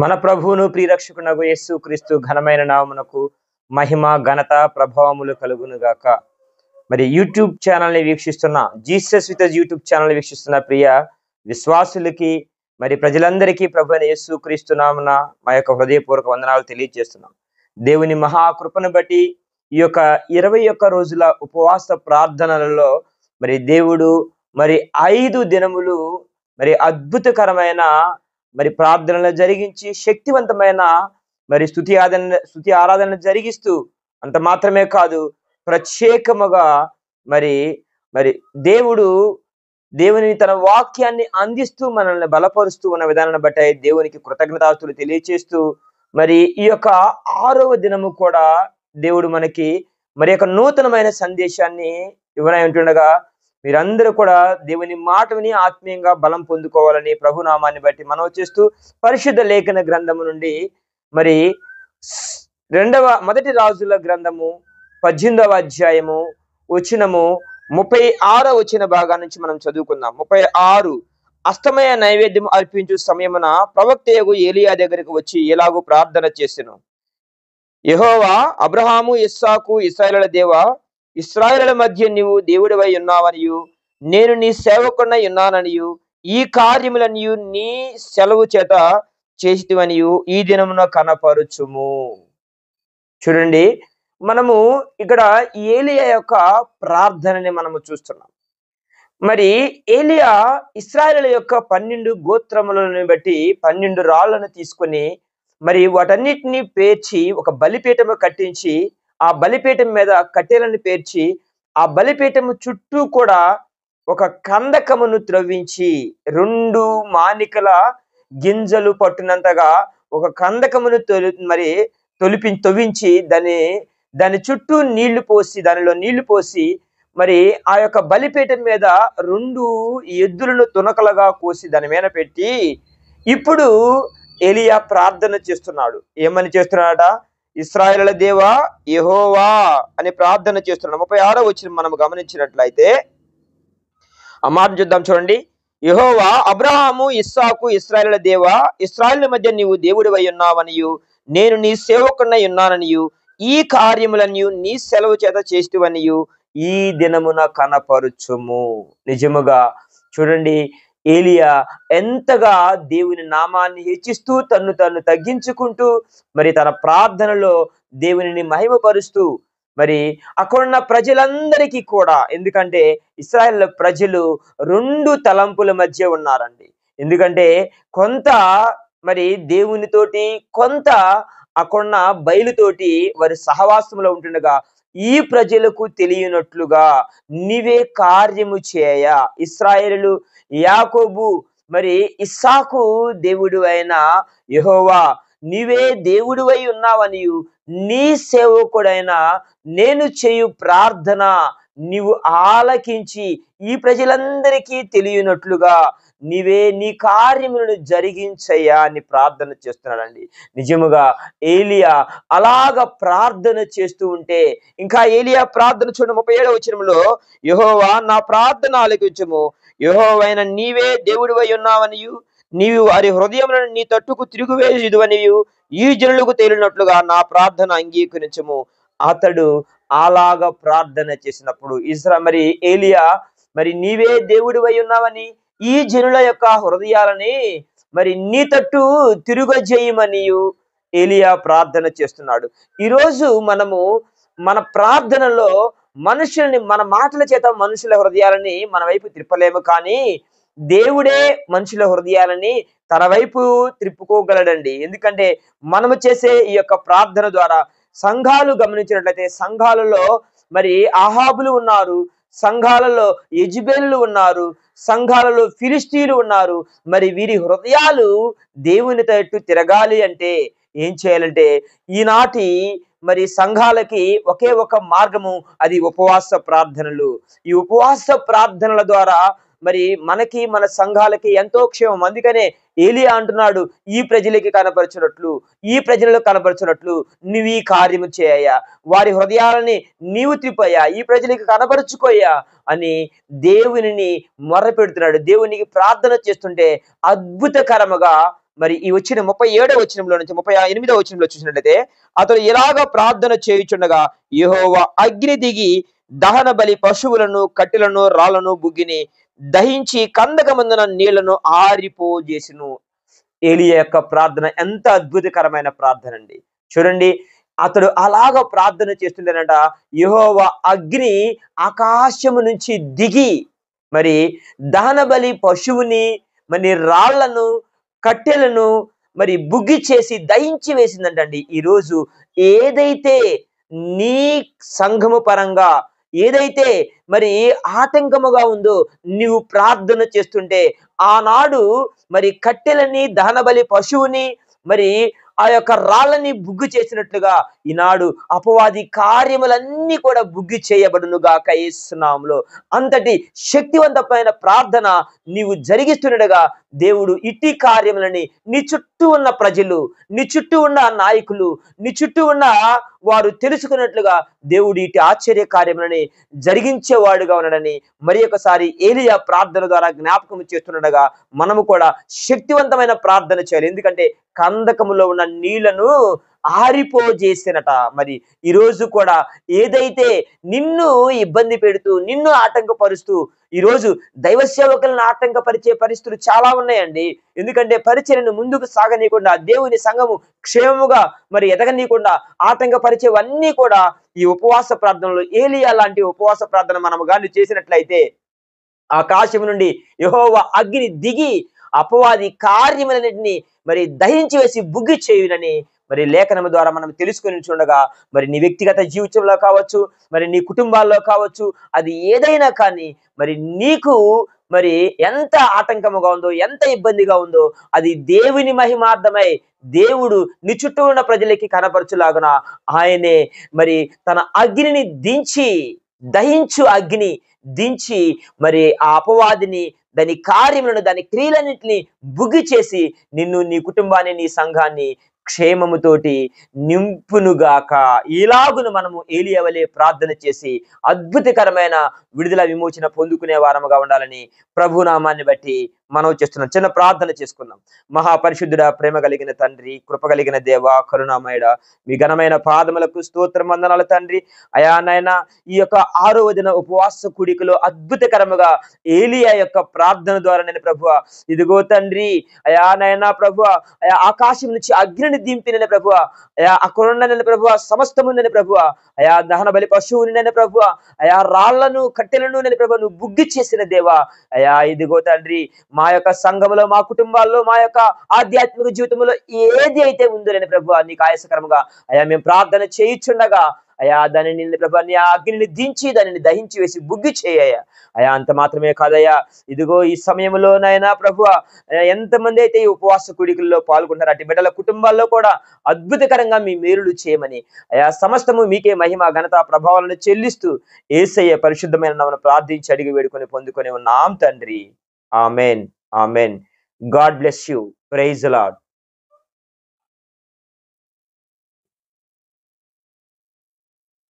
మన ప్రభువును ప్రియరక్షకునగు యేసు క్రీస్తు ఘనమైన నామమునకు మహిమ ఘనత ప్రభావములు కలుగును గాక. మరి యూట్యూబ్ ఛానల్ని వీక్షిస్తున్న జీసస్ విత్ యూట్యూబ్ ఛానల్ వీక్షిస్తున్న ప్రియ విశ్వాసులకి మరి ప్రజలందరికీ ప్రభు అయిన యేసు క్రీస్తు నామమున మా యొక్క హృదయపూర్వక వందనాలు తెలియజేస్తున్నాం. దేవుని మహాకృపను బట్టి ఈ యొక్క 21 రోజుల ఉపవాస ప్రార్థనలలో మరి దేవుడు మరి 5 దినములు మరి అద్భుతకరమైన మరి ప్రార్థనలు జరిగించి శక్తివంతమైన మరి స్తుతి ఆరాధన జరిగిస్తూ అంత మాత్రమే కాదు, ప్రత్యేకముగా మరి మరి దేవుని తన వాక్యాన్ని అందిస్తూ మనల్ని బలపరుస్తూ ఉన్న విధానాన్ని బట్టి దేవునికి కృతజ్ఞతాస్తులు తెలియచేస్తూ మరి ఈ యొక్క 6వ దినము కూడా దేవుడు మనకి మరి యొక్క నూతనమైన సందేశాన్ని ఇవ్వనై ఉంటుండగా మీరందరూ కూడా దేవుని మాట విని ఆత్మీయంగా బలం పొందుకోవాలని ప్రభునామాన్ని బట్టి మనవి చేస్తూ పరిశుద్ధ లేఖన గ్రంథము నుండి మరి మొదటి రాజుల గ్రంథము 18వ అధ్యాయము వచనము 36 వచ్చిన భాగా నుంచి మనం చదువుకుందాం. 36 అస్తమయ నైవేద్యం అర్పించు సమయమున ప్రవక్తయగు ఏలియా దగ్గరికి వచ్చి ఎలాగూ ప్రార్థన చేసెను. యెహోవా, అబ్రహాము, ఇస్సాకు, ఇశ్రాయేలుల దేవా, ఇశ్రాయేలుల మధ్య నీవు దేవుడివై ఉన్నావనియు నేను నీ సేవకుడనై ఉన్నాననియు ఈ కార్యములనియు నీ సెలవు చేత చేసితివనియు ఈ దినమున కనపరుచుము. చూడండి, మనము ఇక్కడ ఏలియా యొక్క ప్రార్థనని మనము చూస్తున్నాం. మరి ఏలియా ఇశ్రాయేలుల యొక్క 12 గోత్రములను బట్టి 12 రాళ్లను తీసుకొని మరి వాటన్నిటిని పేర్చి ఒక బలిపీఠము కట్టించి ఆ బలిపీఠం మీద కట్టెలను పేర్చి ఆ బలిపీఠము చుట్టూ కూడా ఒక కందకమును త్రవ్వించి 2 మానికల గింజలు పట్టునంతగా ఒక కందకమును తొవ్వించి దాని చుట్టూ దానిలో నీళ్లు పోసి మరి ఆ యొక్క బలిపీఠం మీద 2 ఎద్దులను తునకలుగా కోసి దాని మీద పెట్టి ఇప్పుడు ఏలియా ప్రార్థన చేస్తున్నాడు. ఏమని చేస్తున్నాడట? ఇశ్రాయేలుల దేవా యెహోవా అని ప్రార్థన చేస్తున్నాడు. 36వ వచనం మనం గమనించినట్లయితే ఆ మాట చూద్దాం. చూడండి, యెహోవా, అబ్రహాము, ఇస్సాకు, ఇశ్రాయేలుల దేవా, ఇశ్రాయేలుల మధ్య నీవు దేవుడివై ఉన్నావనియు నేను నీ సేవకుడనై ఉన్నాననియు ఈ కార్యములనియు నీ సెలవు చేత చేస్తువనియు ఈ దినమున కనపరుచుము. నిజముగా చూడండి, ఏలియా ఎంతగా దేవుని నామాన్ని హెచ్చిస్తూ తన్ను తగ్గించుకుంటూ మరి తన ప్రార్థనలో దేవునిని మహిమపరుస్తూ మరి అక్కడున్న ప్రజలందరికీ కూడా, ఎందుకంటే ఇశ్రాయేలు ప్రజలు 2 తలంపుల మధ్య ఉన్నారండి. ఎందుకంటే కొంత మరి దేవునితోటి, కొంత అక్కడున్న బయలుతోటి వారి సహవాసంలో ఉంటుండగా ఈ ప్రజలకు తెలియనట్లుగా నీవే కార్యము చేయ, ఇశ్రాయేలు యాకోబు మరి ఇస్సాకు దేవుడు అయిన యెహోవా నీవే దేవుడివై ఉన్నావనియు నీ సేవకుడైన నేను చేయు ప్రార్థన నీవు ఆలకించి ఈ ప్రజలందరికీ తెలియనట్లుగా నీవే నీ కార్యములను జరిగించయ్యా అని ప్రార్థన చేస్తున్నాడండి. నిజముగా ఏలియా అలాగ ప్రార్థన చేస్తూ ఉంటే ఇంకా ఏలియా ప్రార్థన చూడండి, 37వ వచనంలో యెహోవా నా ప్రార్థన ఆలకించుము, యెహోవైన నీవే దేవుడివై ఉన్నావనియు నీవు వారి హృదయములను నీ తట్టుకు తిరుగువేయుదువనియు ఈ జనులకు తేలినట్లుగా నా ప్రార్థన అంగీకరించుము. అతడు అలాగా ప్రార్థన చేసినప్పుడు మరి ఏలియా మరి నీవే దేవుడివై ఉన్నావని ఈ జనుల యొక్క హృదయాలని మరి నీ తట్టు తిరుగజేయమనియు ఏలియా ప్రార్థన చేస్తున్నాడు. ఈరోజు మనము మన ప్రార్థనలో మన మాటల చేత మనుషుల హృదయాలని మన వైపు తిప్పలేము, కానీ దేవుడే మనుషుల హృదయాలని తన వైపు త్రిప్పుకోగలడండి. ఎందుకంటే మనము చేసే ఈ యొక్క ప్రార్థన ద్వారా సంఘాలు గమనించినట్లయితే సంఘాలలో మరి ఆహాబులు ఉన్నారు, సంఘాలలో యెజబెలు ఉన్నారు, సంఘాలలో ఫిలిష్తీయులు ఉన్నారు. మరి వీరి హృదయాలు దేవుని తట్టు తిరగాలి అంటే ఏం చేయాలంటే ఈనాటి మరి సంఘాలకి ఒకే ఒక మార్గము, అది ఉపవాస ప్రార్థనలు. ఈ ఉపవాస ప్రార్థనల ద్వారా మరి మనకి మన సంఘాలకి ఎంతో క్షేమం. అందుకనే ఏలియా అంటున్నాడు, ఈ ప్రజలకి కనపరచినట్లు, ఈ ప్రజలకు కనపరచినట్లు నువ్వు ఈ కార్యము చేయా, వారి హృదయాలని నీవు త్రిప్పయ్యా, ఈ ప్రజలకి కనపరుచుకోయ్యా అని దేవునిని మొర్ర పెడుతున్నాడు. దేవునికి ప్రార్థన చేస్తుంటే అద్భుతకరముగా మరి ఈ వచ్చిన 37వ వచనంలో నుంచి 38వ వచనంలో చూసినట్లయితే అతడు ఇలాగ ప్రార్థన చేయుచుండగా యెహోవా అగ్ని దిగి దహన బలి పశువులను కట్టెలను రాళ్లను బుగ్గిని దహించి కందకమందున నీళ్లను ఆరిపోజేసిను. ఏలియా యొక్క ప్రార్థన ఎంత అద్భుతకరమైన ప్రార్థన అండి. చూడండి, అతడు అలాగ ప్రార్థన చేస్తుండేనట. యెహోవా అగ్ని ఆకాశము నుంచి దిగి మరి దహన బలి పశువుని మరి రాళ్లను కట్టెలను మరి బుగ్గి చేసి దహించి వేసిందంటండి. ఈరోజు ఏదైతే నీ సంఘము పరంగా ఏదైతే మరి ఆటంకముగా ఉందో నీవు ప్రార్థన చేస్తుంటే ఆనాడు మరి కట్టెలని దహన బలి పశువుని మరి ఆ యొక్క రాళ్ళని బుగ్గు చేసినట్లుగా ఈనాడు అపవాది కార్యములన్నీ కూడా బుగ్గి చేయబడును గాక యేసు నామములో. అంతటి శక్తివంతమైన ప్రార్థన నీవు జరిగిస్తుండగా దేవుడు ఇట్టి కార్యములని నీ చుట్టూ ఉన్న ప్రజలు, నీ చుట్టూ ఉన్న నాయకులు, నీ చుట్టూ ఉన్న వారు తెలుసుకున్నట్లుగా దేవుడు ఇటు ఆశ్చర్య కార్యములని జరిగించేవాడుగా ఉన్నాడని మరి ఒకసారి ఏలియా ప్రార్థన ద్వారా జ్ఞాపకం చేస్తుండగా మనము కూడా శక్తివంతమైన ప్రార్థన చేయాలి. ఎందుకంటే కందకములో ఉన్న నీళ్లను ఆరిపోజేసినట. మరి ఈరోజు కూడా ఏదైతే నిన్ను ఇబ్బంది పెడుతూ నిన్ను ఆటంకపరుస్తూ ఈరోజు దైవ సేవకులను ఆటంకపరిచే పరిస్థితులు చాలా ఉన్నాయండి. ఎందుకంటే పరిచర్యను ముందుకు సాగనీయకుండా దేవుని సంఘము క్షేమముగా మరి ఎదగనీయకుండా ఆటంకపరిచేవన్నీ కూడా ఈ ఉపవాస ప్రార్థనలో ఏలియా లాంటి ఉపవాస ప్రార్థన మనము గాని చేసినట్లయితే ఆకాశం నుండి యెహోవా అగ్ని దిగి అపవాది కార్యములన్నిటిని మరి దహించి వేసి బుగ్గి చేయునని మరి లేఖనము ద్వారా మనం తెలుసుకొని చూడగా మరి నీ వ్యక్తిగత జీవితంలో కావచ్చు, మరి నీ కుటుంబాల్లో కావచ్చు, అది ఏదైనా కానీ మరి నీకు మరి ఎంత ఆటంకముగా ఉందో, ఎంత ఇబ్బందిగా ఉందో అది దేవుని మహిమార్థమై దేవుడు నీ చుట్టూ ఉన్న ప్రజలకి కనపరచులాగున ఆయనే మరి తన అగ్నిని దించి దహించు అగ్ని దించి మరి ఆ అపవాదిని దాని కార్యములను దాని క్రియలన్నింటినీ బుగ్గి చేసి నిన్ను నీ కుటుంబాన్ని నీ సంఘాన్ని క్షేమముతోటి నింపునుగాక. ఇలాగును మనము ఏలియా వలె ప్రార్థన చేసి అద్భుతకరమైన విడుదల విమోచన పొందుకునే వారముగా ఉండాలని ప్రభు నామాన్ని బట్టి మనం చేస్తున్నాం. చిన్న ప్రార్థన చేసుకుందాం. మహాపరిశుద్ధుడ, ప్రేమ కలిగిన తండ్రి, కృప కలిగిన దేవ, కరుణామయుడ, మీ ఘనమైన పాదములకు స్తోత్రం వందనాలు తండ్రి. అయా నాయన, ఈ యొక్క 6వ దిన ఉపవాస కూడికలో అద్భుతకరముగా ఏలియా యొక్క ప్రార్థన ద్వారా నేను ప్రభువా ఇదిగో తండ్రి అయా నాయన ప్రభువా అయా ఆకాశం నుంచి అగ్నిని దింపిన ప్రభువా అయా అక్కడున్న నేను ప్రభువా సమస్తము నేను ప్రభువా అయా దహన బలి పశువుని నేను ప్రభువా అయా రాళ్లను కట్టెలను నేను ప్రభువా నువ్వు బుగ్గి చేసిన దేవా అయా ఇదిగో తండ్రి మా యొక్క సంఘములో, మా కుటుంబాల్లో, మా యొక్క ఆధ్యాత్మిక జీవితంలో ఏది అయితే ఉందో నేను ప్రభువా నీకు ఆయాసకరముగా అయా మేము ప్రార్థన చేయుచుండగా అయా దానిని ప్రభా నీ అగ్నిని దించి దానిని దహించి వేసి బుగ్గి చేయ్యా అయా. అంత మాత్రమే కాదయ్యా, ఇదిగో ఈ సమయంలో నాయనా ప్రభువా ఎంతమంది అయితే ఈ ఉపవాస కూడికల్లో పాల్గొంటారు అటు బిడ్డల కుటుంబాల్లో కూడా అద్భుతకరంగా మీ మేలులు చేయమని అయా సమస్తము మీకే మహిమ ఘనత ప్రభావాలను చెల్లిస్తూ యేసయ్య పరిశుద్ధమైన నామమున ప్రార్థించి అడిగి వేడుకొని పొందుకొని ఉన్నాం తండ్రి. Amen, amen. God bless you. Praise the lord.